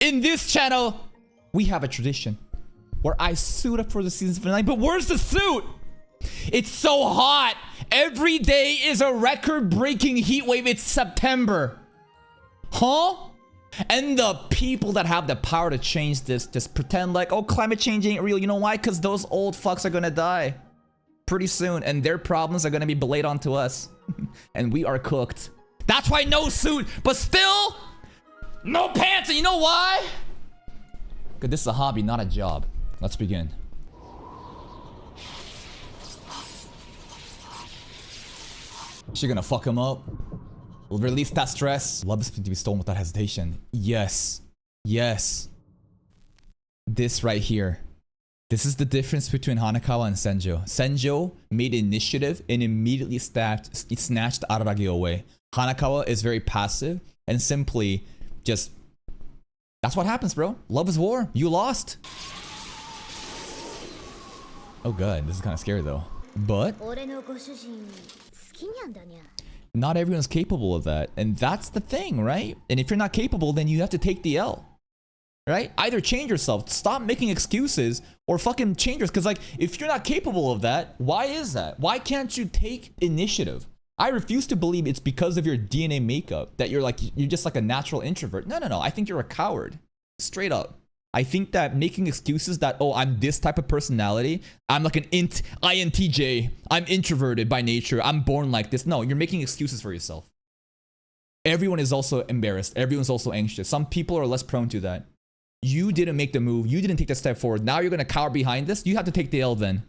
In this channel, we have a tradition where I suit up for the season finale. But where's the suit? It's so hot. Every day is a record-breaking heat wave. It's September. Huh? And the people that have the power to change this just pretend like, oh, climate change ain't real. You know why? Because those old fucks are gonna die pretty soon, and their problems are gonna be belayed onto us. And we are cooked. That's why no suit, but still no pants. And you know why? Because this is a hobby, not a job. Let's begin. She gonna fuck him up. We'll release that stress. Love is to be stolen without hesitation. Yes. Yes. This right here. This is the difference between Hanakawa and Senjo. Senjo made initiative and immediately snatched Araragi away. Hanakawa is very passive and simply just... That's what happens, bro. Love is war. You lost. Oh god, this is kind of scary though. But... not everyone's capable of that. And that's the thing, right? And if you're not capable, then you have to take the L. Right? Either change yourself, stop making excuses, or fucking change yourself. Because like, if you're not capable of that, why is that? Why can't you take initiative? I refuse to believe it's because of your DNA makeup that you're just like a natural introvert. No, no, no. I think you're a coward. Straight up. I think that making excuses that, oh, I'm this type of personality, I'm like an INTJ, I'm introverted by nature, I'm born like this. No, you're making excuses for yourself. Everyone is also embarrassed. Everyone's also anxious. Some people are less prone to that. You didn't make the move. You didn't take the step forward. Now you're going to cower behind this. You have to take the L then.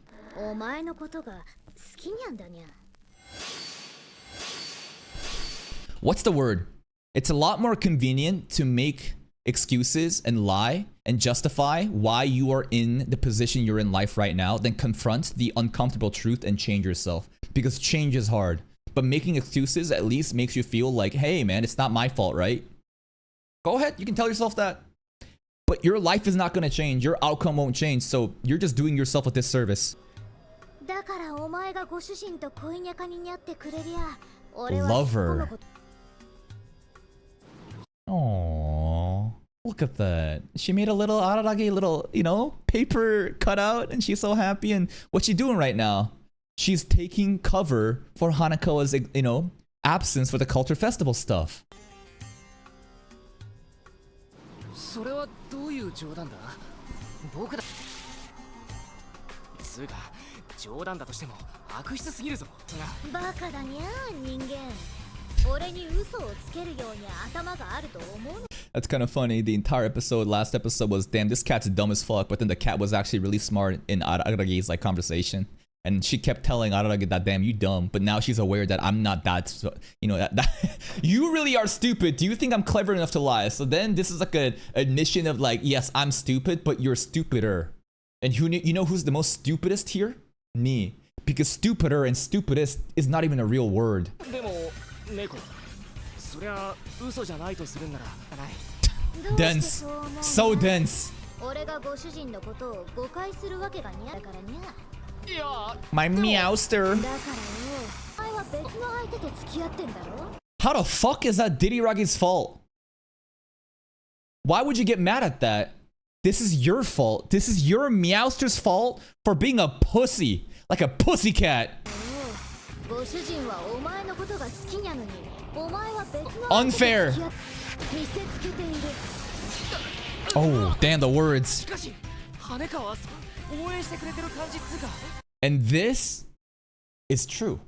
What's the word? It's a lot more convenient to make excuses and lie and justify why you are in the position you're in life right now than confront the uncomfortable truth and change yourself. Because change is hard. But making excuses at least makes you feel like, hey man, it's not my fault, right? Go ahead, you can tell yourself that. But your life is not going to change. Your outcome won't change. So you're just doing yourself a disservice. Lover. Aww. Look at that. She made a little Araragi, little, you know, paper cutout, and she's so happy. And what's she doing right now? She's taking cover for Hanakawa's, you know, absence for the culture festival stuff. That's kind of funny. The entire episode, last episode was, damn, this cat's dumb as fuck. But then the cat was actually really smart in Araragi's like conversation. And she kept telling Araragi that, damn, you dumb. But now she's aware that I'm not that, you know, that you really are stupid. Do you think I'm clever enough to lie? So then this is like an admission of like, yes, I'm stupid, but you're stupider. And you know who's the most stupidest here? Me. Because stupider and stupidest is not even a real word. Dense. So dense. My meowster. How the fuck is that Didiragi's fault? Why would you get mad at that? This is your fault. This is your meowster's fault for being a pussy. Like a pussycat. Unfair. Oh, damn the words. And this is true.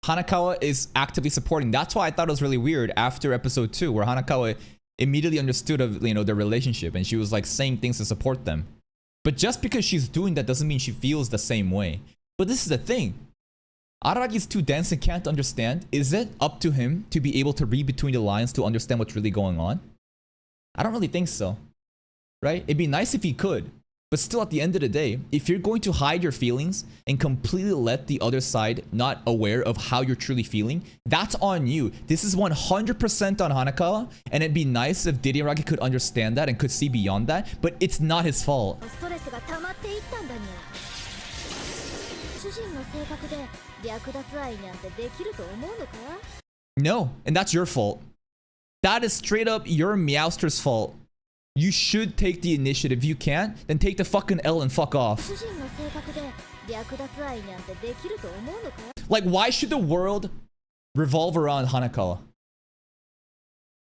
Hanakawa is actively supporting. That's why I thought it was really weird after episode 2, where Hanakawa immediately understood of, you know, their relationship, and she was like saying things to support them. But just because she's doing that doesn't mean she feels the same way. But this is the thing. Araragi's too dense and can't understand. Is it up to him to be able to read between the lines to understand what's really going on? I don't really think so. Right? It'd be nice if he could. But still, at the end of the day, if you're going to hide your feelings and completely let the other side not aware of how you're truly feeling, that's on you. This is 100% on Hanakawa, and it'd be nice if Didiragi could understand that and could see beyond that, but it's not his fault. No, and that's your fault. That is straight up your Meowster's fault. You should take the initiative. If you can't, then take the fucking L and fuck off. Like, why should the world revolve around Hanakawa?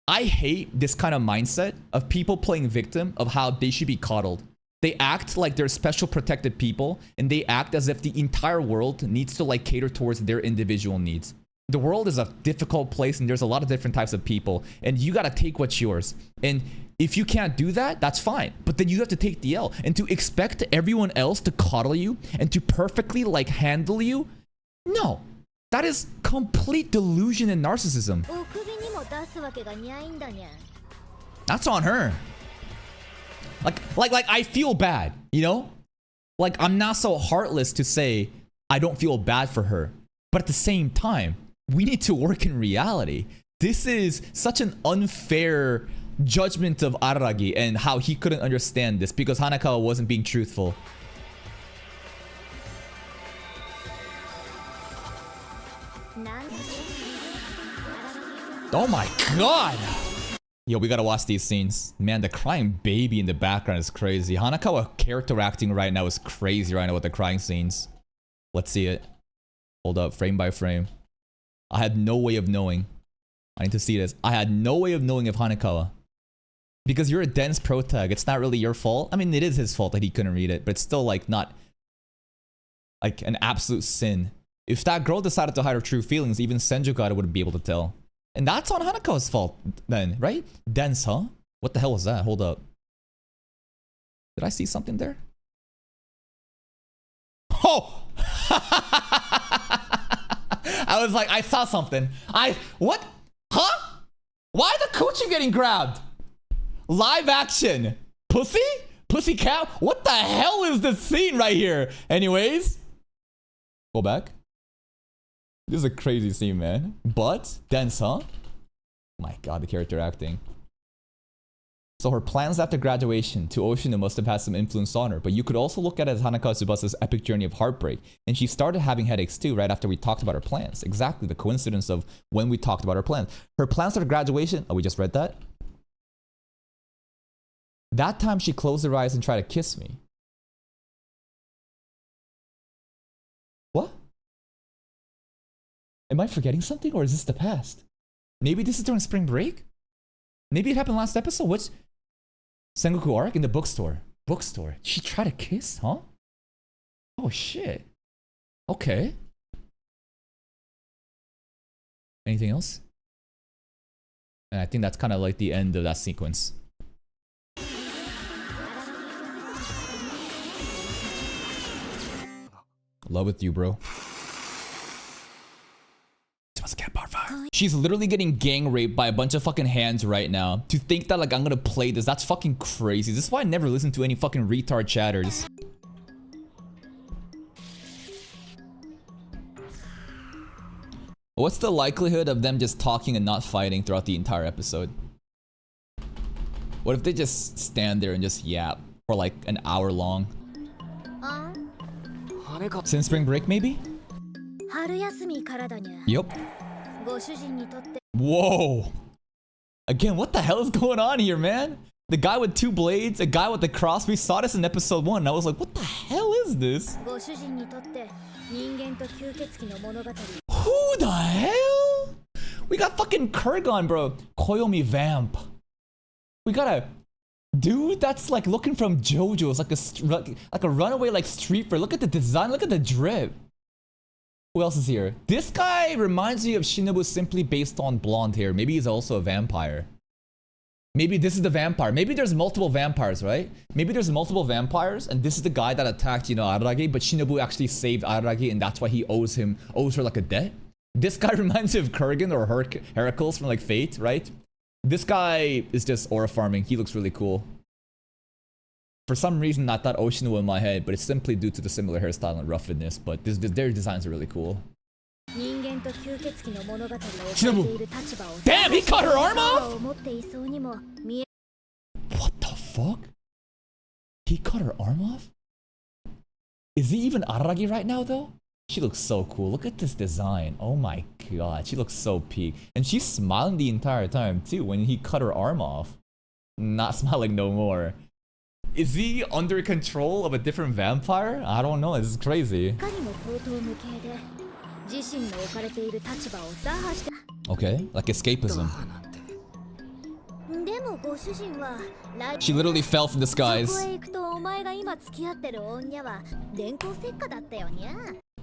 I hate this kind of mindset of people playing victim of how they should be coddled. They act like they're special protected people, and they act as if the entire world needs to like cater towards their individual needs. The world is a difficult place, and there's a lot of different types of people, and you gotta take what's yours. And if you can't do that, that's fine. But then you have to take the L. And to expect everyone else to coddle you and to perfectly like handle you, no. That is complete delusion and narcissism. That's on her. Like I feel bad, you know? Like, I'm not so heartless to say I don't feel bad for her. But at the same time, we need to work in reality. This is such an unfair judgment of Araragi and how he couldn't understand this because Hanakawa wasn't being truthful. Oh my god! Yo, we gotta watch these scenes. Man, the crying baby in the background is crazy. Hanakawa character acting right now is crazy right now with the crying scenes. Let's see it. Hold up, frame by frame. I had no way of knowing. I need to see this. I had no way of knowing if Hanakawa. Because you're a dense protag, it's not really your fault. I mean, it is his fault that he couldn't read it, but it's still like not like an absolute sin. If that girl decided to hide her true feelings, even Senjukata wouldn't be able to tell. And that's on Hanakawa's fault then, right? Dense, huh? What the hell was that? Hold up. Did I see something there? Oh! I was like, I saw something. What? Huh? Why the coochie getting grabbed? Live action. Pussy? Pussy cat? What the hell is this scene right here? Anyways. Go back. This is a crazy scene, man. But, dense, huh? My god, the character acting. So her plans after graduation to Oshino must have had some influence on her, but you could also look at it as Hanakawa Tsubasa's epic journey of heartbreak. And she started having headaches too right after we talked about her plans. Exactly the coincidence of when we talked about her plans. Her plans after graduation, oh, we just read that? That time she closed her eyes and tried to kiss me. What? Am I forgetting something, or is this the past? Maybe this is during spring break? Maybe it happened last episode? What's Sengoku arc in the bookstore? Bookstore. She tried to kiss, huh? Oh shit. Okay. Anything else? And I think that's kind of like the end of that sequence. Love with you, bro. She's literally getting gang raped by a bunch of fucking hands right now. To think that like I'm gonna play this, that's fucking crazy. This is why I never listen to any fucking retard chatters. What's the likelihood of them just talking and not fighting throughout the entire episode? What if they just stand there and just yap for like an hour long? Since spring break, maybe? Yup. Whoa. Again, what the hell is going on here, man? The guy with two blades, a guy with the cross. We saw this in episode 1. And I was like, what the hell is this? Who the hell? We got fucking Kurgan, bro. Koyomi Vamp. We got a dude that's like looking from JoJo's, like a runaway like street fair. Look at the design. Look at the drip. Who else is here? This guy reminds me of Shinobu simply based on blonde hair. Maybe he's also a vampire. Maybe this is the vampire. Maybe there's multiple vampires, right? Maybe there's multiple vampires, and this is the guy that attacked, you know, Araragi, but Shinobu actually saved Araragi, and that's why he owes her like a debt. This guy reminds me of Kurgan or Heracles from like Fate, right? This guy is just aura farming. He looks really cool. For some reason, I thought Oshino in my head, but it's simply due to the similar hairstyle and roughness. But their designs are really cool. Shinobu. Damn, he cut her arm off? What the fuck? He cut her arm off? Is he even Araragi right now, though? She looks so cool. Look at this design. Oh my god, she looks so peak. And she's smiling the entire time, too, when he cut her arm off. Not smiling no more. Is he under control of a different vampire? I don't know. This is crazy. Okay, like escapism. She literally fell from the skies.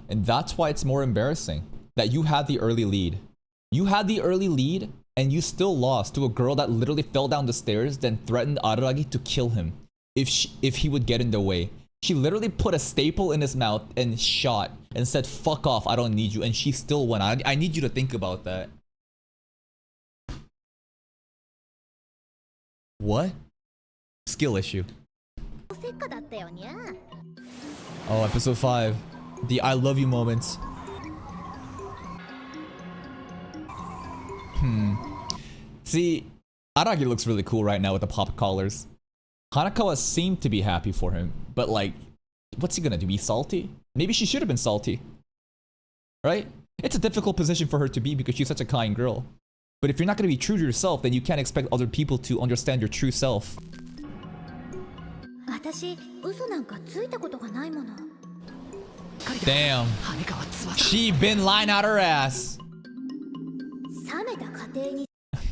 And that's why it's more embarrassing that you had the early lead. You had the early lead and you still lost to a girl that literally fell down the stairs, then threatened Araragi to kill him if he would get in the way. She literally put a staple in his mouth and shot and said, "Fuck off, I don't need you," and she still won. I need you to think about that. What? Skill issue. Oh, episode 5. The I love you moments. See, Aragi looks really cool right now with the pop collars. Hanakawa seemed to be happy for him, but like, what's he gonna do? Be salty? Maybe she should have been salty. Right? It's a difficult position for her to be because she's such a kind girl. But if you're not gonna be true to yourself, then you can't expect other people to understand your true self. Damn. She been lying out her ass.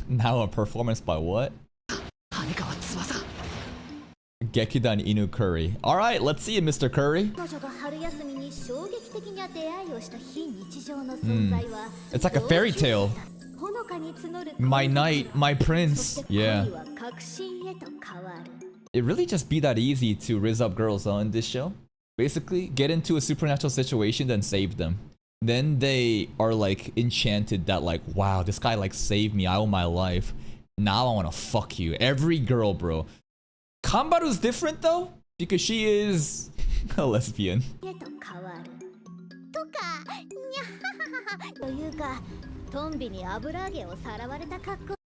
Now a performance by what? Gekidan Inu Curry. Alright, let's see it, Mr. Curry. It's like a fairy tale. My knight, my prince. Yeah. It really just be that easy to rizz up girls in this show. Basically, get into a supernatural situation, then save them. Then they are like enchanted that like, wow, this guy like saved me, I owe my life. Now I wanna fuck you. Every girl, bro. Kambaru's different though, because she is a lesbian.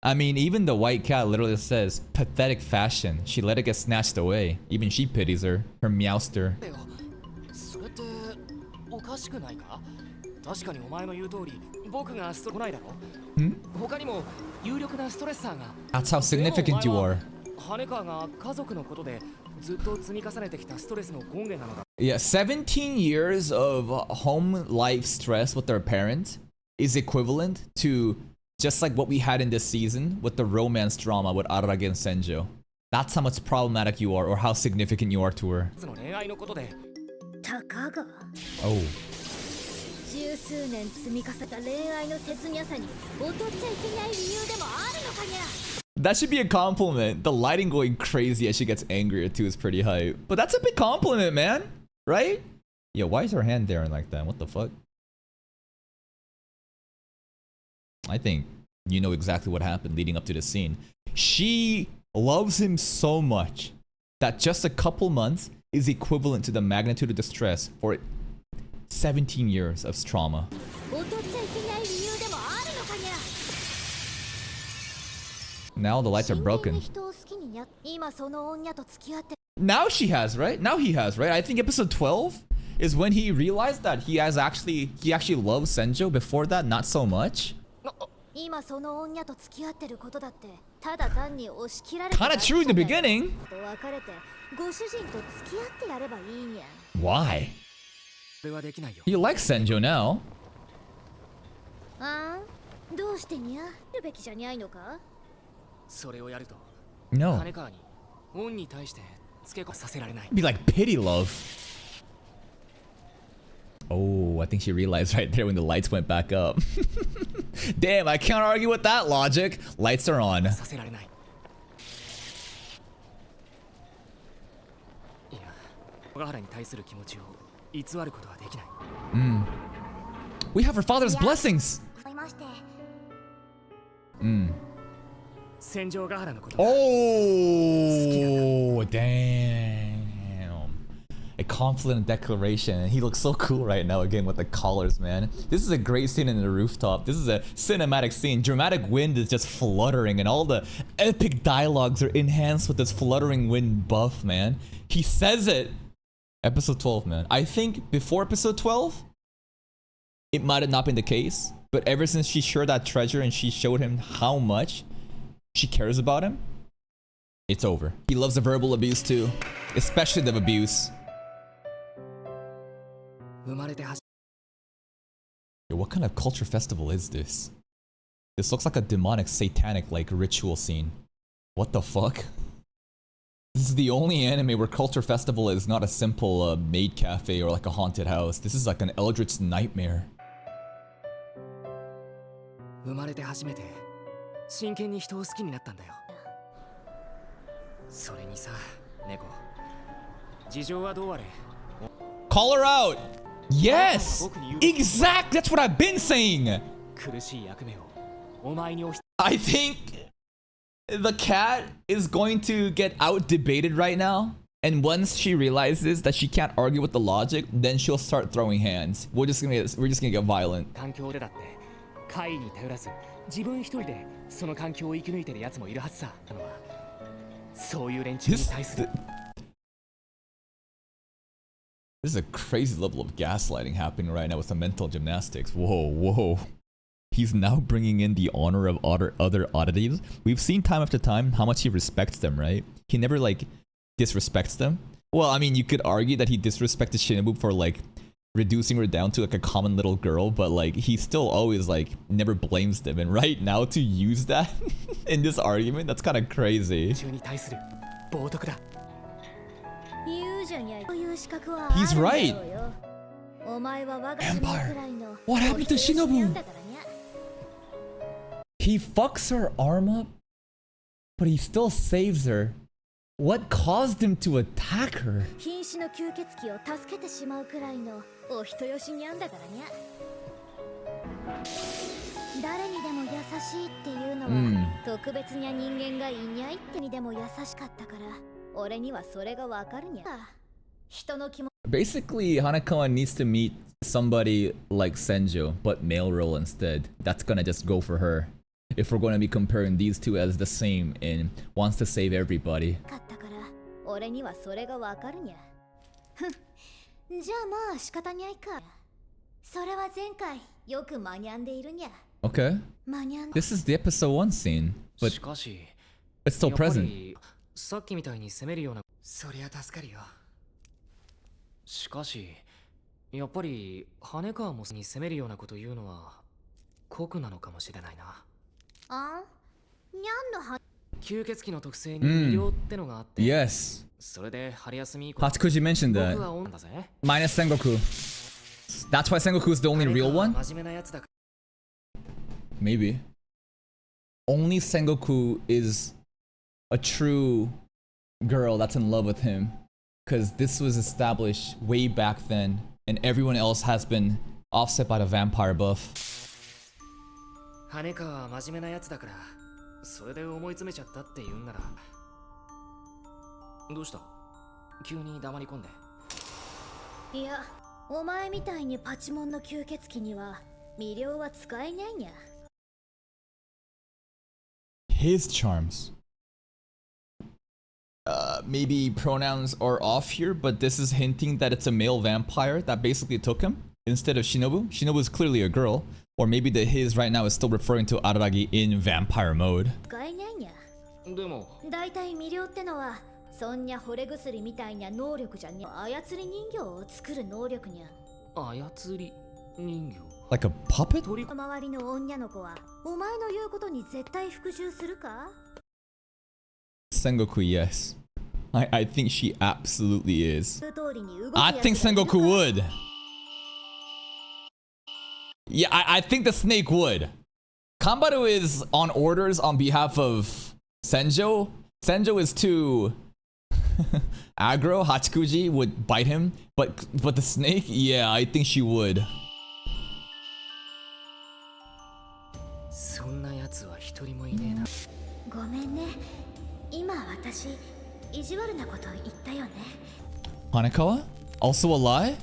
I mean, even the white cat literally says, pathetic fashion. She let it get snatched away. Even she pities her. Her meowster. That's how significant you are. Yeah, 17 years of home life stress with their parents is equivalent to just like what we had in this season with the romance drama with Araragi and Senjo. That's how much problematic you are or how significant you are to her. Oh. That should be a compliment. The lighting going crazy as she gets angrier too is pretty hype. But that's a big compliment, man. Right? Yeah, why is her hand there like that? What the fuck? I think you know exactly what happened leading up to this scene. She loves him so much that just a couple months is equivalent to the magnitude of the stress for 17 years of trauma. Now the lights are broken. Now she has, right? Now he has, right? I think episode 12 is when he realized that he actually loves Senjo. Before that, not so much. Kinda true in the beginning. Why? You like Senjo now. No. Be like pity love. Oh, I think she realized right there when the lights went back up. Damn, I can't argue with that logic. Lights are on. We have her father's blessings. Oh, damn. A confident declaration, and he looks so cool right now again with the collars, man. This is a great scene in the rooftop. This is a cinematic scene. Dramatic wind is just fluttering, and all the epic dialogues are enhanced with this fluttering wind buff, man. He says it. Episode 12, man. I think before episode 12, it might have not been the case, but ever since she shared that treasure and she showed him how much she cares about him, It's over. He loves the verbal abuse too, especially the abuse. Yo, what kind of culture festival is this? This looks like a demonic, satanic, like, ritual scene. What the fuck? This is the only anime where culture festival is not a simple maid cafe or like a haunted house. This is like an eldritch nightmare. Call her out! Yes! Exact! That's what I've been saying! I think the cat is going to get out debated right now, and once she realizes that she can't argue with the logic, then she'll start throwing hands. We're just gonna get violent. This is a crazy level of gaslighting happening right now with the mental gymnastics. Whoa, whoa. He's now bringing in the honor of other oddities. We've seen time after time how much he respects them, right? He never, like, disrespects them. Well, I mean, you could argue that he disrespected Shinobu for, like, reducing her down to, like, a common little girl, but, like, he still always, like, never blames them. And right now, to use that in this argument, that's kind of crazy. He's right. Vampire. What happened to Shinobu? He fucks her arm up, but he still saves her. What caused him to attack her? Basically, Hanakawa needs to meet somebody like Senjo, but male role instead. That's gonna just go for her. If we're gonna be comparing these two as the same and wants to save everybody. Okay. This is the episode 1 scene, but it's still present. しかし、やっぱり羽川もに責めるようなこと言うのは酷なのかもしれないな。あ？にゃんのは吸血鬼の特性に魅了ってのがあって。Yes. それで春休み。Hatsukuji mentioned that. Minus Sengoku. That's why Sengoku is the only real one? Maybe. Only Sengoku is a true girl that's in love with him. Because this was established way back then, and everyone else has been offset by the vampire buff. Hanekawaは真面目なやつだから、それで思い詰めちゃったって言うんなら。どうした？急に黙り込んで。いや、お前みたいにパチモンの吸血鬼には魅了は使えないんや。His charms. Maybe pronouns are off here, but this is hinting that it's a male vampire that basically took him instead of Shinobu. Shinobu is clearly a girl, or maybe the his right now is still referring to Araragi in vampire mode. でも、大体魅了ってのはそんにゃ惚れ薬みたいな能力じゃね。操り人形を作る能力にゃ。操り人形。Like a puppet? 周りの女の子はお前の言うことに絶対服従するか？ Sengoku, yes. I think she absolutely is. I think Sengoku would. Yeah, I think the snake would. Kanbaru is on orders on behalf of Senjo. Senjo is too aggro. Hachikuji would bite him, but the snake, yeah, I think she would. そんなやつは一人もいねえな。ごめんね。今私意地悪なこと言ったよね。Hanekawa? Also a lie?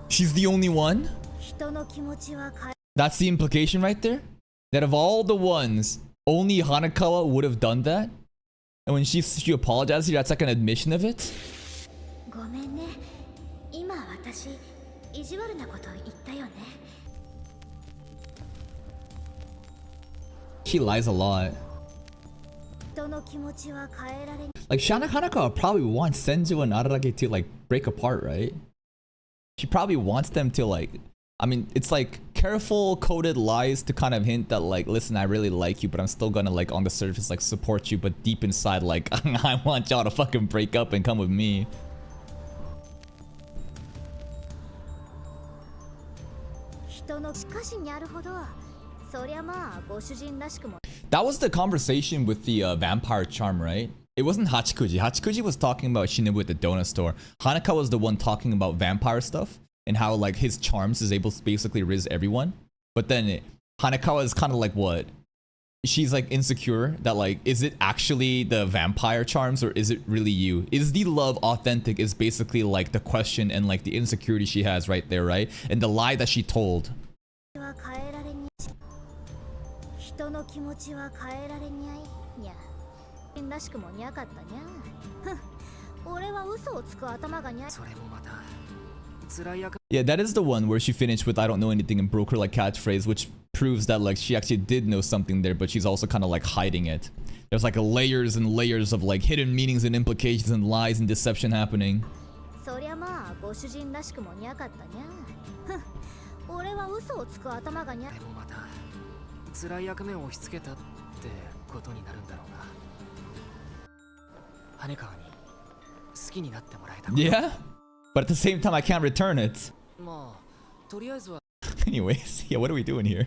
She's the only one? That's the implication right there? That of all the ones, only Hanekawa would have done that? And when she apologized here, that's like an admission of it? She lies a lot. Like Hanako probably wants Senju and Araragi to like break apart, right? She probably wants them to like, I mean, it's like careful coded lies to kind of hint that like, listen, I really like you, but I'm still gonna like on the surface like support you, but deep inside like, I want y'all to fucking break up and come with me. That was the conversation with the vampire charm, right? It wasn't Hachikuji. Hachikuji was talking about Shinobu at the donut store. Hanaka was the one talking about vampire stuff and how like his charms is able to basically riz everyone. But then Hanakawa is kind of like what? She's like insecure that like, is it actually the vampire charms or is it really you? Is the love authentic is basically like the question and like the insecurity she has right there, right? And the lie that she told. Yeah, that is the one where she finished with I don't know anything and broke her like catchphrase, which proves that like she actually did know something there, but she's also kind of like hiding it. There's like layers and layers of like hidden meanings and implications and lies and deception happening. Yeah, but at the same time I can't return it. Anyways, yeah, what are we doing here?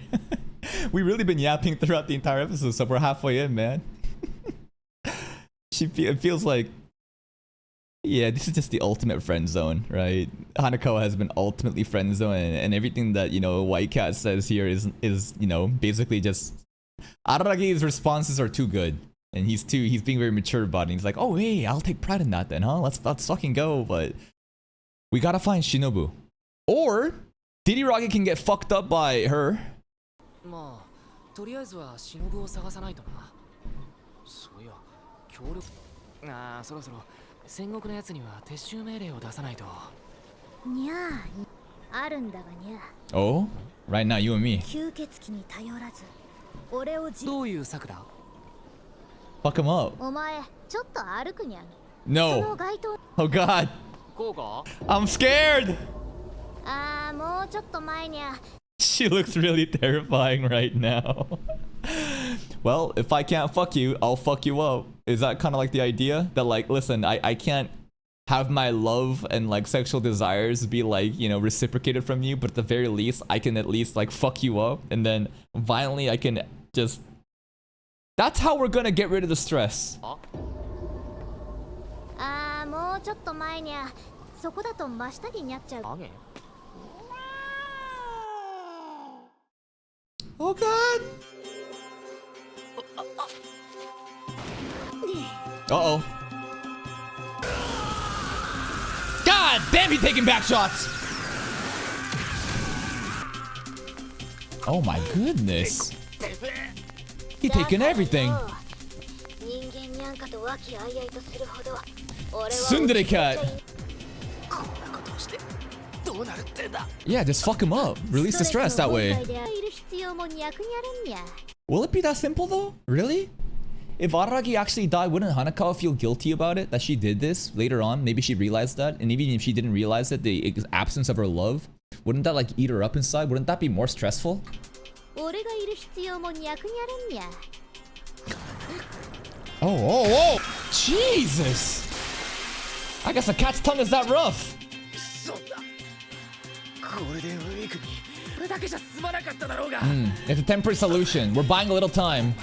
We've really been yapping throughout the entire episode, so we're halfway in, man. It feels like, yeah, this is just the ultimate friend zone, right? Hanako has been ultimately friend zone, and everything that, you know, White Cat says here is you know, basically just Araragi's responses are too good. And he's being very mature about it. He's like, oh hey, I'll take pride in that then, huh? Let's fucking go. But we gotta find Shinobu. Or Diddy can get fucked up by her. Oh? Right now, you and me. Fuck him up. No. Oh god. I'm scared. She looks really terrifying right now. Well, if I can't fuck you, I'll fuck you up. Is that kind of like the idea? That like, listen, I can't have my love and like sexual desires be like, you know, reciprocated from you, but at the very least, I can at least like fuck you up. And then violently, I can just... That's how we're gonna get rid of the stress. Oh god! Uh-oh. God damn, he's taking back shots! Oh my goodness. He's taking everything. Tsundere cat. Yeah, just fuck him up. Release the stress that way. Will it be that simple though? Really? If Araragi actually died, wouldn't Hanakawa feel guilty about it? That she did this later on? Maybe she realized that? And even if she didn't realize it, the absence of her love, wouldn't that like eat her up inside? Wouldn't that be more stressful? Oh, oh, oh! Jesus! I guess a cat's tongue is that rough! It's a temporary solution. We're buying a little time.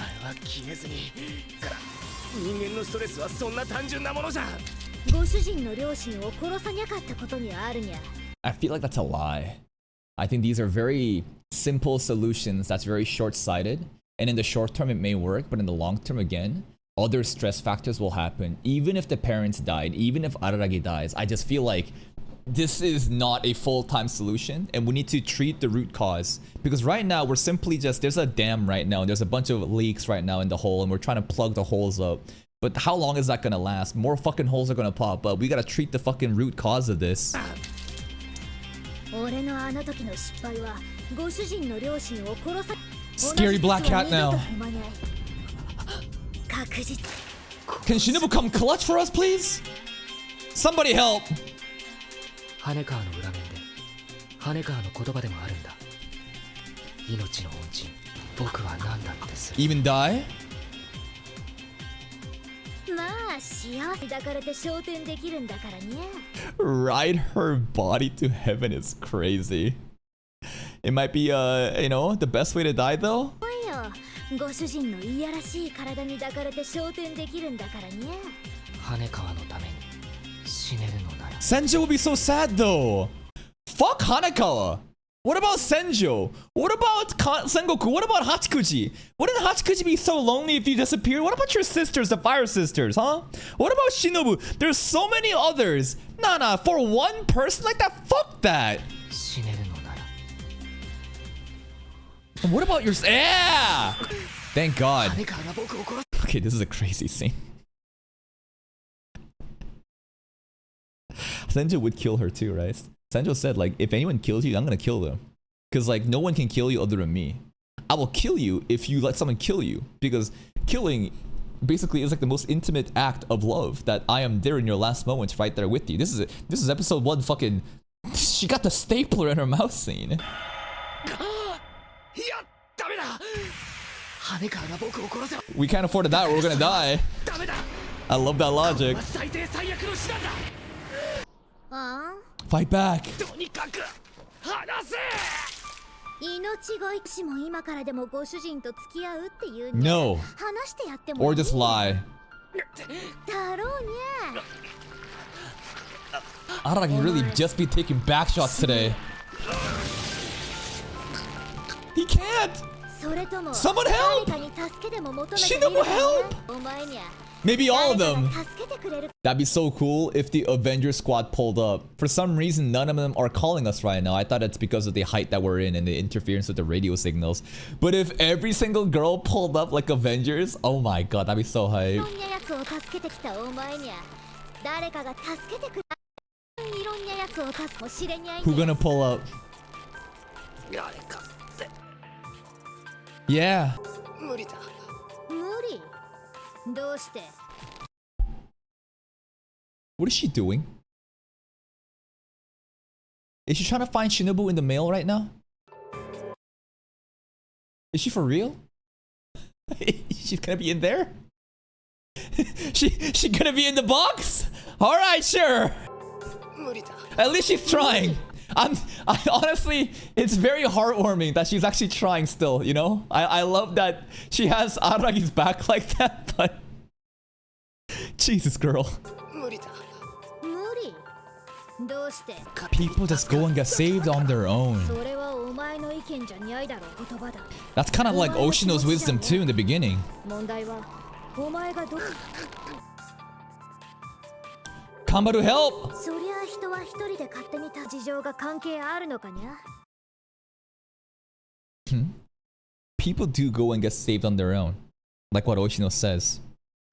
I feel like that's a lie. I think these are very simple solutions that's very short-sighted. And in the short term, it may work, but in the long term, again, other stress factors will happen. Even if the parents died, even if Araragi dies, I just feel like this is not a full-time solution, and we need to treat the root cause. Because right now, we're simply just, there's a dam right now, and there's a bunch of leaks right now in the hole, and we're trying to plug the holes up. But how long is that gonna last? More fucking holes are gonna pop up. We gotta treat the fucking root cause of this. Scary black cat now. Can Shinobu come clutch for us, please? Somebody help. 羽川の裏面で羽川の言葉でもあるんだ。命の恩人、僕は何だってする。 Even die? まあ幸せだからって昇天できるんだからね。 Ride her body to heaven is crazy. It might be, you know, the best way to die though. ご主人のいやらしい体に抱かれて昇天できるんだからね。羽川のために死ねるのなら。 Senjo would be so sad though. Fuck Hanekawa. What about Senjo? What about Sengoku? What about Hachikuji? Wouldn't Hachikuji be so lonely if you disappeared? What about your sisters, the fire sisters, huh? What about Shinobu? There's so many others. Nah, for one person like that? Fuck that. 死ねるのなら。 And what about your... Yeah! Thank God. 羽川が僕を殺す。 Okay, this is a crazy scene. Senjo would kill her too, right? Senjo said, like, if anyone kills you, I'm gonna kill them. Because, like, no one can kill you other than me. I will kill you if you let someone kill you. Because killing basically is like the most intimate act of love. That I am there in your last moments right there with you. This is it. This is episode 1 fucking... She got the stapler in her mouth scene. We can't afford to die or we're gonna die. I love that logic. Fight back. 命乞いしも今からでもご主人と付き合うっていうね。 No. 話してやってもいい Or just lie. だろうね。 Araragi really just be taking back shots today. He can't! それとも Someone help! 誰かに助けでも求めてみ Shinobu るかね help! お前にゃ Maybe all of 誰か them. が助けてくれる That'd be so cool if the Avenger squad pulled up. For some reason, none of them are calling us right now. I thought it's because of the height that we're in and the interference with the radio signals. But if every single girl pulled up like Avengers, oh my god, that'd be so い hype. ろんなやつを助けてきたお前にゃ誰かが助けてくれいろんなやつを助けもしれにゃい Who gonna pull up? Yeah. 無理だ。無理どうして What is she doing? Is she trying to find Shinobu in the mail right now? Is she for real? She's gonna be in there? she gonna be in the box? Alright, sure. 無理だ。 At least she's trying. I honestly, it's very heartwarming that she's actually trying still, you know? I love that she has Aragi's back like that, but... Jesus, girl. 無理だ。無理どうして People just go and get saved on their own. それはお前の意見じゃにゃいだろう言葉だ That's kind of like Oshino's wisdom too in the beginning. 問題はお前がど Kambaru, help! そりゃあ人は一人で勝手にた事情が関係あるのかにゃ People do go and get saved on their own. Like what Oshino says.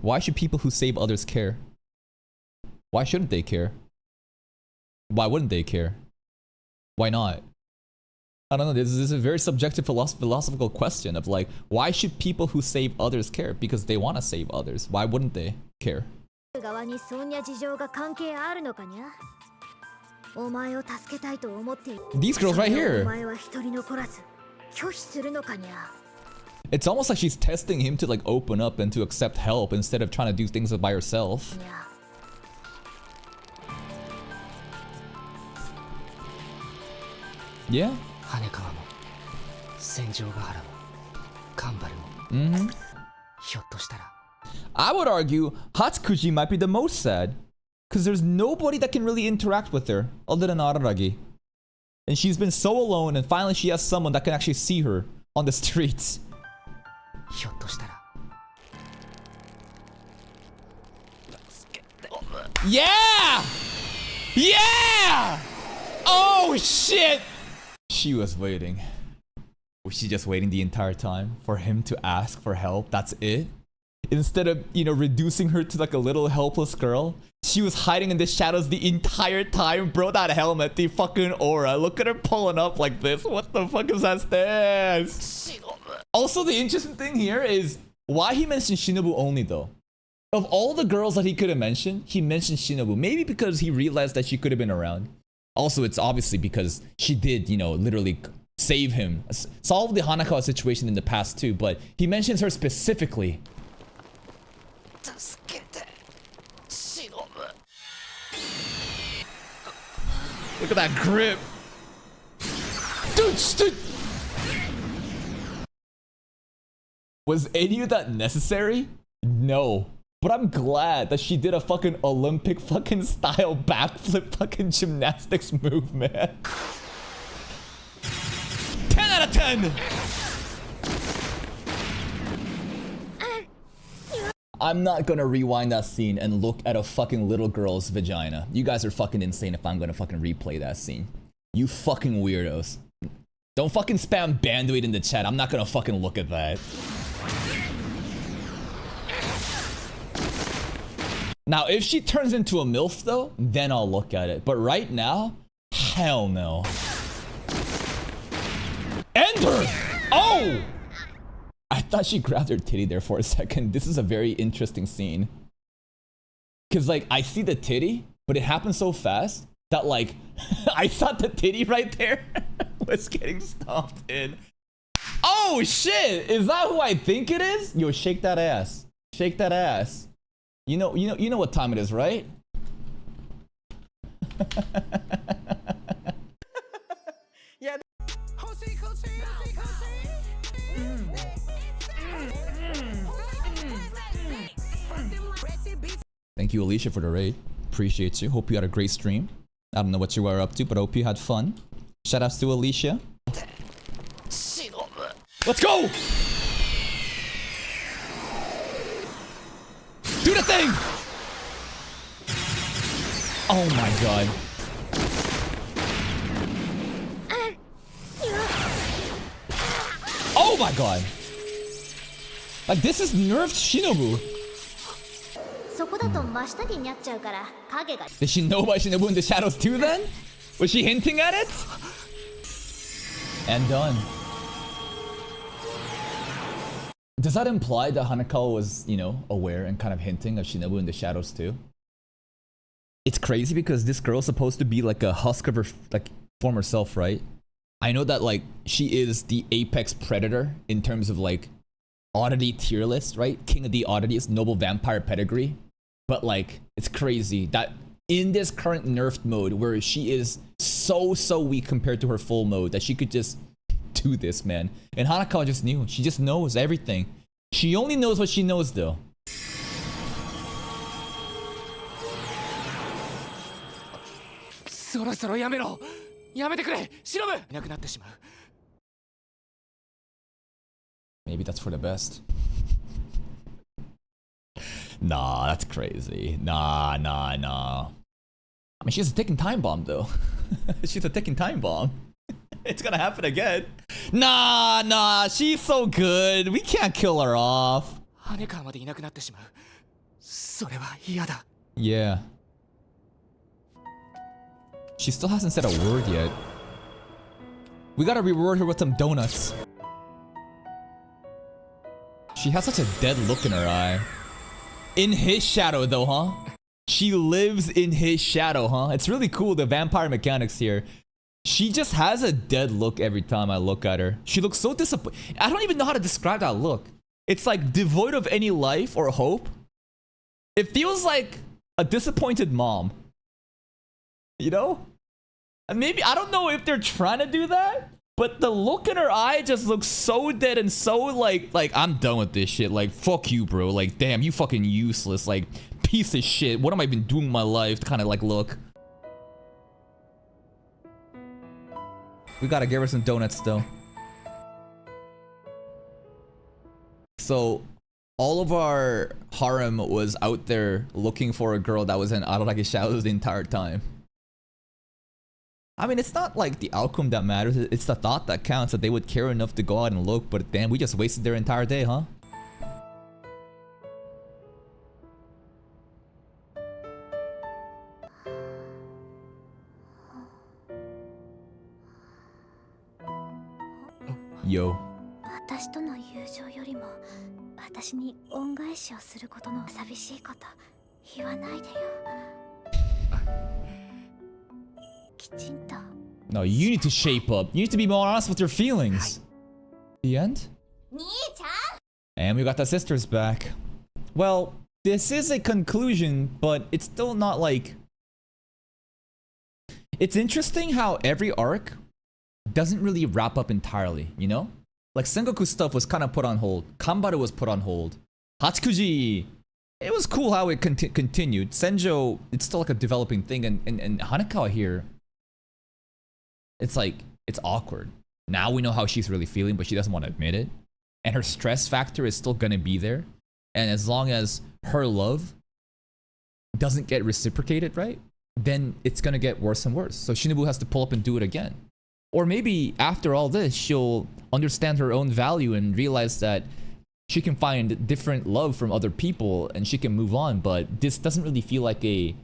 Why should people who save others care? Why shouldn't they care? Why wouldn't they care? Why not? I don't know, this is a very subjective philosophical question of like, why should people who save others care? Because they want to save others. Why wouldn't they care? 側にそんな事情が関係あるのかにゃお前を助けたいと思っている These girls right お here. 前は一人残らず拒否するのかにゃ It's almost like she's testing him to like open up and to accept help instead of trying to do things by herself. にゃ Yeah? 羽川も戦場ヶ原もカンバルも Mm-hmm. ひょっとしたら I would argue Hatsukuji might be the most sad. Because there's nobody that can really interact with her other than Araragi. And she's been so alone and finally she has someone that can actually see her on the streets. ひょっとしたら Yeah! Yeah! Oh shit! She was waiting. Was she just waiting the entire time for him to ask for help? That's it? Instead of, you know, reducing her to like a little helpless girl, she was hiding in the shadows the entire time. Bro, that helmet, the fucking aura. Look at her pulling up like this. What the fuck is that stance? Also, the interesting thing here is why he mentioned Shinobu only though. Of all the girls that he could have mentioned, he mentioned Shinobu. Maybe because he realized that she could have been around. Also, it's obviously because she did, you know, literally save him. Solve the Hanakawa situation in the past too, but he mentions her specifically. Look at that grip. Dude. Was any of that necessary? No. But I'm glad that she did a fucking Olympic fucking style backflip fucking gymnastics move, man. 10 out of 10! I'm not gonna rewind that scene and look at a fucking little girl's vagina. You guys are fucking insane if I'm gonna fucking replay that scene. You fucking weirdos. Don't fucking spam Bandwidth in the chat. I'm not gonna fucking look at that. Now, if she turns into a MILF though, then I'll look at it. But right now, hell no. Ender! Oh! I thought she grabbed her titty there for a second. This is a very interesting scene. Cause like, I see the titty, but it happened so fast that like, I thought the titty right there was getting stomped in. Oh shit! Is that who I think it is? Yo, shake that ass. Shake that ass. You know what time it is, right? Yeah. Thank you, Alicia, for the raid. Appreciate you. Hope you had a great stream. I don't know what you were up to, but I hope you had fun. Shoutouts to Alicia. Let's go! Do the thing! Oh my god. Oh my god. Like, this is nerfed Shinobu. Did she know about Shinobu in the shadows too then? Was she hinting at it? And done. Does that imply that Hanakawa was, you know, aware and kind of hinting of Shinobu in the shadows too? It's crazy because this girl's supposed to be like a husk of her like former self, right? I know that like she is the apex predator in terms of like oddity tier list, right? King of the oddities, noble vampire pedigree. But like, it's crazy that in this current nerfed mode where she is so weak compared to her full mode that she could just do this, man. And Hanakawa just knew. She just knows everything. She only knows what she knows though. Maybe that's for the best. Nah, that's crazy. Nah. I mean, she's a ticking time bomb though. She's a ticking time bomb. It's gonna happen again. Nah, she's so good. We can't kill her off. Yeah. She still hasn't said a word yet. We gotta reward her with some donuts. She has such a dead look in her eye. In his shadow though, huh? She lives in his shadow, huh? It's really cool, the vampire mechanics here. She just has a dead look every time I look at her. She looks so disappointed. I don't even know how to describe that look. It's like devoid of any life or hope. It feels like a disappointed mom. You know? And maybe, I don't know if they're trying to do that, but the look in her eye just looks so dead and so like I'm done with this shit. Like, fuck you, bro. Like, damn, you fucking useless. Like, piece of shit. What am I even doing with my life? Kind of like look. We gotta give her some donuts though. So, all of our harem was out there looking for a girl that was in Araragi shadows the entire time. I mean, it's not like the outcome that matters, it's the thought that counts, that they would care enough to go out and look, but damn, we just wasted their entire day, huh? Yo. 私に恩返しをすることの寂しいこと言わないでよ。きちんと。No, you need to shape up. You need to be more honest with your feelings. The end? 兄ちゃん And we got the sisters back. Well, this is a conclusion, but it's still not like... It's interesting how every arc doesn't really wrap up entirely, you know? Like Sengoku's stuff was kind of put on hold. Kanbaru was put on hold. Hachikuji, it was cool how it continued. Senjo, it's still like a developing thing. And Hanekawa here, it's like, it's awkward. Now we know how she's really feeling, but she doesn't want to admit it. And her stress factor is still gonna be there. And as long as her love doesn't get reciprocated, right? Then it's gonna get worse and worse. So Shinobu has to pull up and do it again. Or maybe after all this, she'll understand her own value and realize that she can find different love from other people and she can move on. But this doesn't really feel like a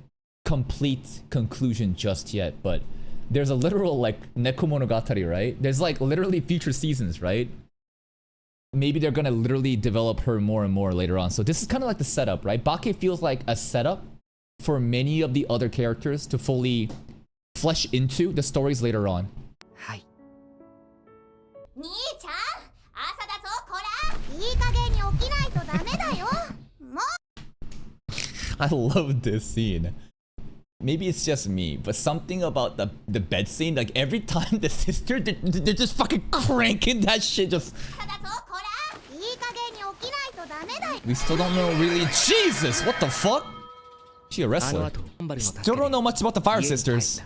complete conclusion just yet. But there's a literal like Bakemonogatari, right? There's like literally future seasons, right? Maybe they're gonna literally develop her more and more later on. So this is kind of like the setup, right? Bake feels like a setup for many of the other characters to fully flesh into the stories later on. はい。兄ちゃん朝だぞこらいい加減に起きないとダメだよもう I love this scene. Maybe it's just me, but something about the bed scene, like every time the sister, they're just fucking cranking that shit just... 朝だぞこらいい加減に起きないとダメだよ We still don't know really... Jesus, what the fuck? She a wrestler. Still don't know much about the Fire Sisters.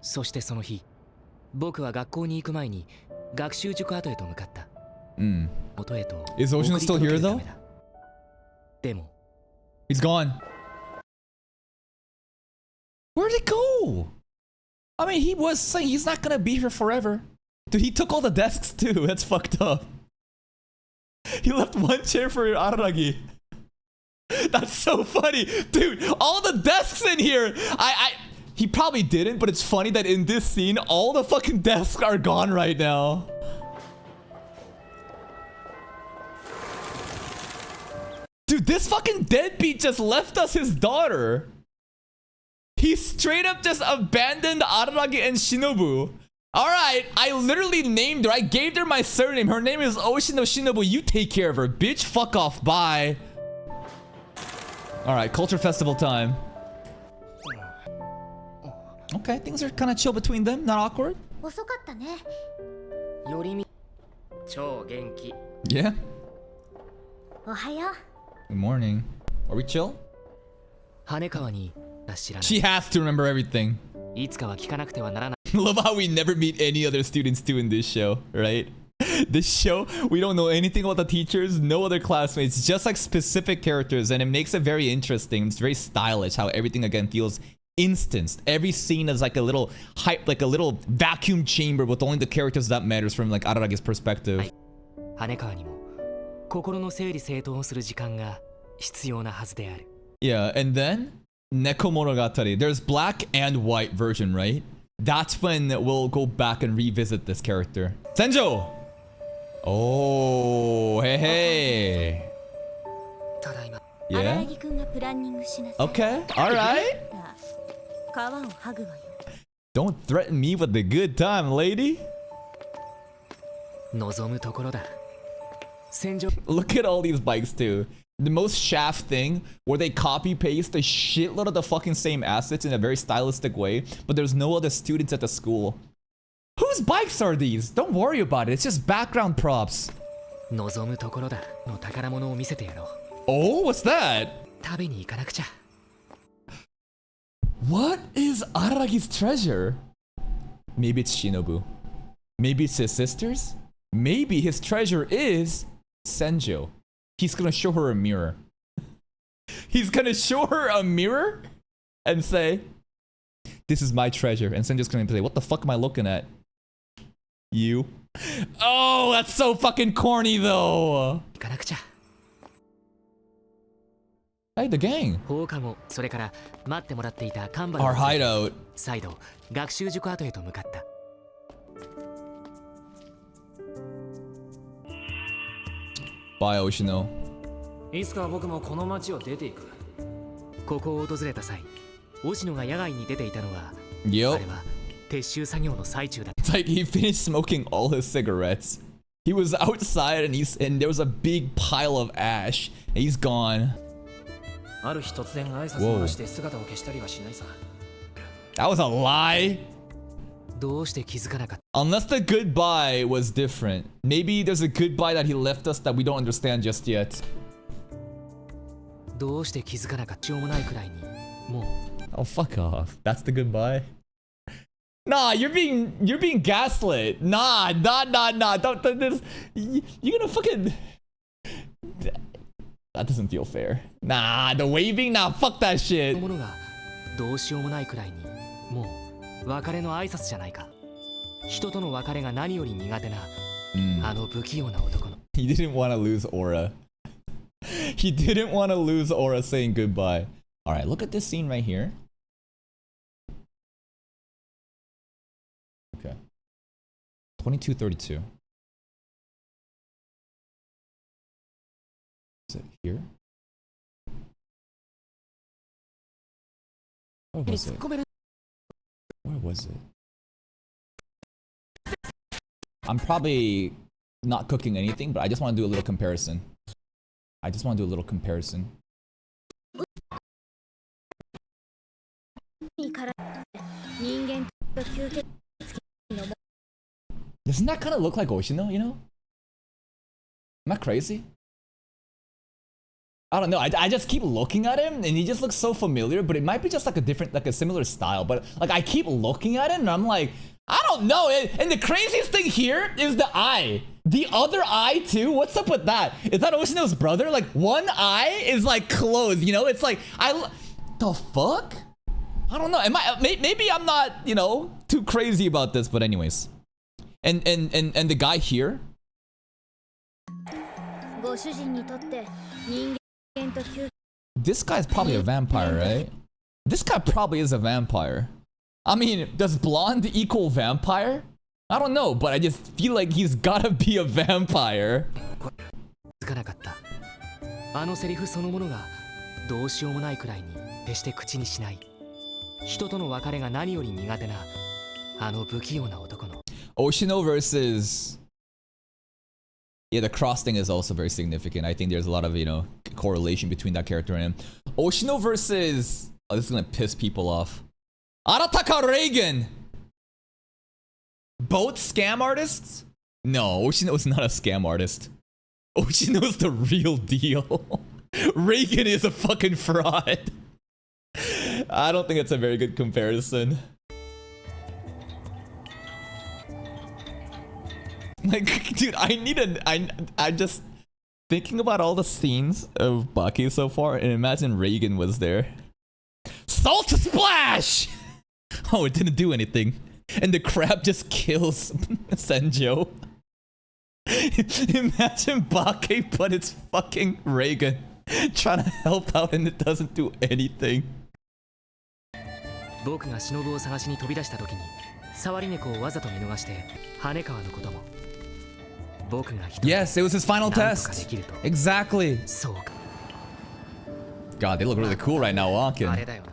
そしてその日、僕は学校に行く前に学習塾跡へと向かった。元へと。Is Oshino still here though? でも。He's gone. Where'd he go? I mean, he was saying he's not gonna be here forever. Dude, he took all the desks too. That's fucked up. He left one chair for Araragi. That's so funny. Dude, all the desks in here. He probably didn't, but it's funny that in this scene, all the fucking desks are gone right now. Dude, this fucking deadbeat just left us his daughter. He straight up just abandoned Araragi and Shinobu. Alright, I literally named her. I gave her my surname. Her name is Oshino Shinobu. You take care of her, bitch. Fuck off. Bye. Alright, culture festival time. Okay, things are kind of chill between them. Not awkward. 遅かったねよりみ超元気。Yeah. おはよう Good morning. Are we chill? 羽川に知らない。 She has to remember everything. いつかは聞かなくてはならない。Love how we never meet any other students too in this show, right? This show, we don't know anything about the teachers, no other classmates, just like specific characters, and it makes it very interesting. It's very stylish how everything again feels instanced. Every scene is like a little hype, like a little vacuum chamber with only the characters that matters from like Araragi's perspective. 羽川にも心の整理整頓をする時間が必要なはずである。 Yeah, and then Bakemonogatari. There's black and white version, right? That's when we'll go back and revisit this character. Senjo! Oh, hey, hey. ただいま。 Yeah? 荒木くんがプランニングしなさい Okay, alright. 皮を剥ぐわよ Don't threaten me with a good time, lady. 望むところだ。戦場。 Look at all these bikes, too. The most shaft thing where they copy paste a shitload of the fucking same assets in a very stylistic way, but there's no other students at the school. Whose bikes are these? Don't worry about it. It's just background props. 望むところだ。の宝物を見せてやろう。 Oh, what's that? 食べに行かなくちゃ。 What is Araragi's treasure? Maybe it's Shinobu. Maybe it's his sisters? Maybe his treasure is Senjo. He's gonna show her a mirror. He's gonna show her a mirror and say, this is my treasure. And Senjo's gonna say, what the fuck am I looking at? You. Oh, that's so fucking corny though. 行かなくちゃ。 Hey, the gang. 放課後、それから待ってもらっていたカンバ Our hideout. 再度学習塾跡へと向かった。Bye, Oshino. いつか僕もこの町を出ていく。ここを訪れた際、押野が野外に出ていたのは、あれ Yup. は撤収作業の最中だ。It's like he finished smoking all his cigarettes. He was outside and there was a big pile of ash. And he's gone. ある日突然挨拶をなして姿を消したりはしないさ。That was a lie. どうして気づかなかった？ Unless the goodbye was different. Maybe there's a goodbye that he left us that we don't understand just yet. どうして気づかなかった？しょうもないくらいに、もう。 Oh, fuck off. That's the goodbye? Nah, you're being gaslit. Nah. Don't this. You're gonna fucking. That doesn't feel fair. Nah, the waving. Nah, fuck that shit. ものがどうしようもないくらいに、もう別れの挨拶じゃないか。人との別れが何より苦手な、あの不器用な男の。He didn't want to lose Aura. He didn't want to lose Aura saying goodbye. All right, look at this scene right here. Okay. 22:32. Is it here? Where was it? Where was it? I'm probably not cooking anything, but I just want to do a little comparison. Doesn't that kind of look like Oshino, you know? Am I crazy? I don't know. I just keep looking at him and he just looks so familiar, but it might be just like a similar style. But like I keep looking at him and I'm like, I don't know. And the craziest thing here is the eye. The other eye too? What's up with that? Is that Oshino's brother? Like one eye is like closed, you know? It's like, the fuck? I don't know. Maybe I'm not, you know, too crazy about this, but anyways. And the guy here? This guy's probably a vampire, right? This guy probably is a vampire. I mean, does blonde equal vampire? I don't know, but I just feel like he's gotta be a vampire. あのセリフそのものがどうしようもないくらいに決して口にしない。人との別れが何より苦手なあの不器用な男の。Oshino versus... Yeah, the cross thing is also very significant. I think there's a lot of, you know, correlation between that character and him. Oshino versus... Oh, this is gonna piss people off. Arataka Reagan! Both scam artists? No, Oshino is not a scam artist. Oshino's the real deal. Reagan is a fucking fraud. I don't think it's a very good comparison. Like, dude, I'm just thinking about all the scenes of Baki so far and imagine Reagan was there. Salt splash! Oh, it didn't do anything. And the crab just kills Senjo. Imagine Baki, but it's fucking Reagan trying to help out and it doesn't do anything. 僕が忍を探しに飛び出した時に触り猫をわざと見逃して羽川のことも僕が一人 Yes, it was his final 何とか test. できると Exactly. そうか God, they look really cool right now あ walking. れだよな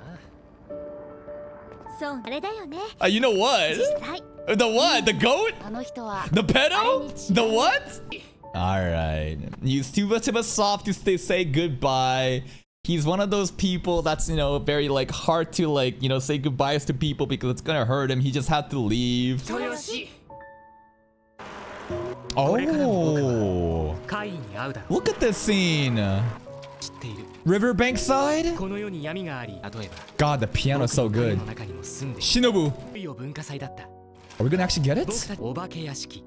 そうあれだよね You know what? 実際 The what? The goat? あの人は The pedo? The what? Alright. He's too much of a soft to say goodbye. He's one of those people that's, you know, very like hard to like, you know, say goodbyes to people because it's gonna hurt him. He just had to leave. それをし Oh. 怪異に会うだろう Look at this scene. 知っている Riverbank side? この世に闇があり例えば God, the piano's so 僕の good. の中にも住んで Shinobu. いよ文化祭だった Are we gonna actually get 僕 it? たちお化け屋敷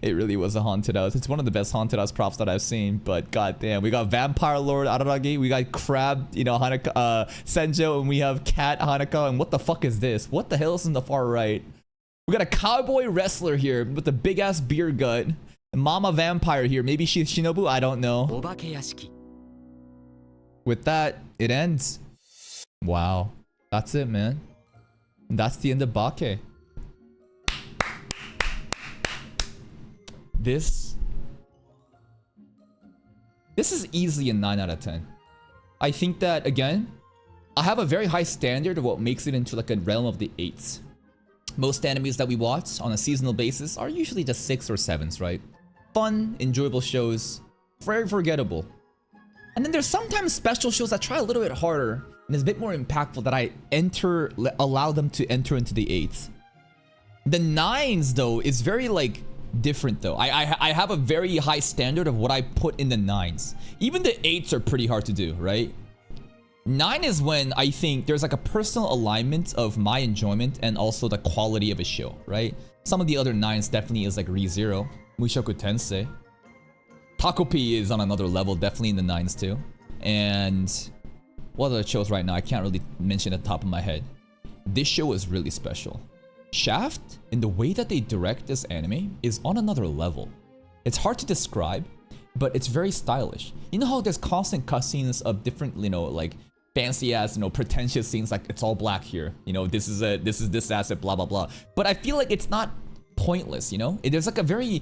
It really was a haunted house. It's one of the best haunted house props that I've seen. But goddamn, we got Vampire Lord Araragi, we got Crab, you know, Hanaka, Senjo, and we have Cat Hanaka. And what the fuck is this? What the hell is in the far right? We got a cowboy wrestler here with a big ass beer gut. Mama Vampire here. Maybe she's Shinobu. I don't know. お化け屋敷 With that, it ends. Wow, that's it, man. That's the end of Bake. This is easily a 9 out of 10. I think that, again, I have a very high standard of what makes it into like a realm of the 8s. Most animes that we watch on a seasonal basis are usually just 6 or 7s, right? Fun, enjoyable shows, very forgettable. And then there's sometimes special shows that try a little bit harder and is a bit more impactful that I allow them to enter into the 8s. The 9s though is very like different though. I have a very high standard of what I put in the 9s. Even the 8s are pretty hard to do, right? 9 is when I think there's like a personal alignment of my enjoyment and also the quality of a show, right? Some of the other 9s definitely is like ReZero, Mushoku Tensei. Takopi is on another level, definitely in the 9s too. And what other shows right now? I can't really mention at the top of my head. This show is really special. Shaft, in the way that they direct this anime, is on another level. It's hard to describe, but it's very stylish. You know how there's constant cutscenes of different, you know, like fancy ass, you know, pretentious scenes, like it's all black here. You know, this is this asset, blah blah blah. But I feel like it's not pointless. You know, there's like a very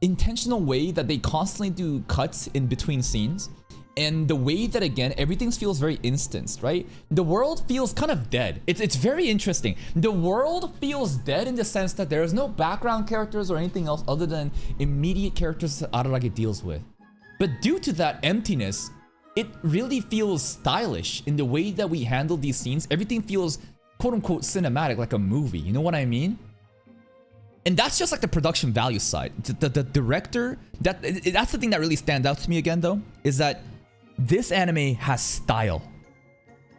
intentional way that they constantly do cuts in between scenes. And the way that, again, everything feels very instanced, right? The world feels kind of dead. It's very interesting. The world feels dead in the sense that there is no background characters or anything else other than immediate characters that Ararage deals with. But due to that emptiness, it really feels stylish in the way that we handle these scenes. Everything feels quote-unquote cinematic, like a movie. You know what I mean? And that's just like the production value side. The director, that's the thing that really stands out to me again, though, is that this anime has style.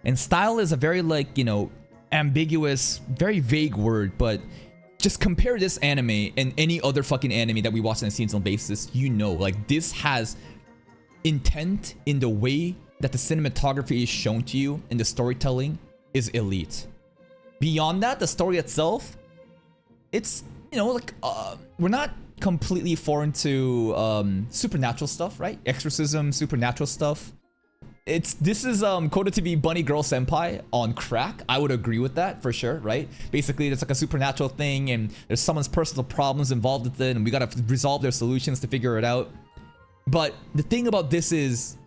And style is a very, like, you know, ambiguous, very vague word, but just compare this anime and any other fucking anime that we watch on a seasonal basis, you know, like, this has intent in the way that the cinematography is shown to you and the storytelling is elite. Beyond that, the story itself, it's, you know, like, we're not completely foreign to supernatural stuff, right? Exorcism, supernatural stuff. This is quoted to be Bunny Girl Senpai on crack. I would agree with that for sure, right? Basically, it's like a supernatural thing and there's someone's personal problems involved with it and we gotta resolve their solutions to figure it out. But the thing about this is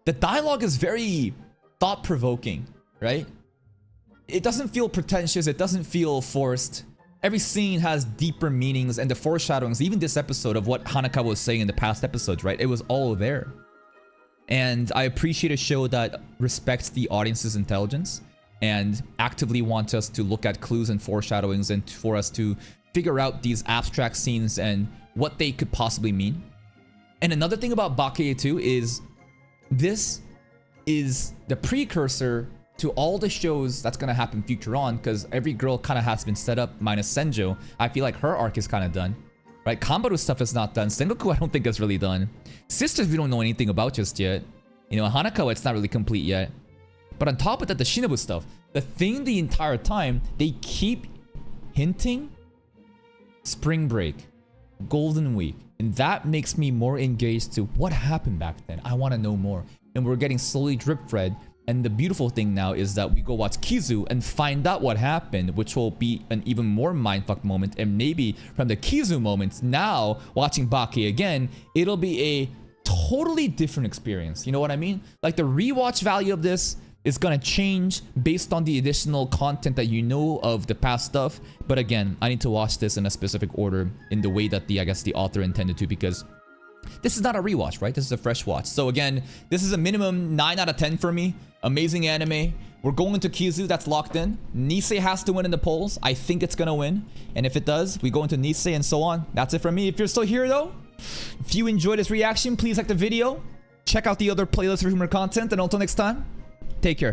the dialogue is very thought-provoking, right? It doesn't feel pretentious, it doesn't feel forced. Every scene has deeper meanings and the foreshadowings, even this episode of what Hanakawa was saying in the past episodes, right? It was all there. And I appreciate a show that respects the audience's intelligence and actively wants us to look at clues and foreshadowings and for us to figure out these abstract scenes and what they could possibly mean. And another thing about Bake 2 is this is the precursor to all the shows that's gonna happen future on, because every girl kind of has been set up, minus Senjo. I feel like her arc is kind of done, right? Kanbaru stuff is not done. Sengoku I don't think is really done. Sisters we don't know anything about just yet. You know, Hanakawa it's not really complete yet. But on top of that, the Shinobu stuff, the thing the entire time, they keep hinting Spring Break, Golden Week, and that makes me more engaged to what happened back then. I want to know more. And we're getting slowly drip-fed. And the beautiful thing now is that we go watch Kizu and find out what happened, which will be an even more mindfuck moment. And maybe from the Kizu moments, now watching Bake again, it'll be a totally different experience. You know what I mean? Like the rewatch value of this is gonna change based on the additional content that you know of the past stuff. But again, I need to watch this in a specific order in the way that I guess the author intended to, because this is not a rewatch, right? This is a fresh watch. So again, this is a minimum 9 out of 10 for me. Amazing anime. We're going into Kizu, that's locked in. Nisei has to win in the polls. I think it's gonna win. And if it does, we go into Nisei and so on. That's it from me. If you're still here though, if you enjoyed this reaction, please like the video. Check out the other playlists for more content. And until next time, take care.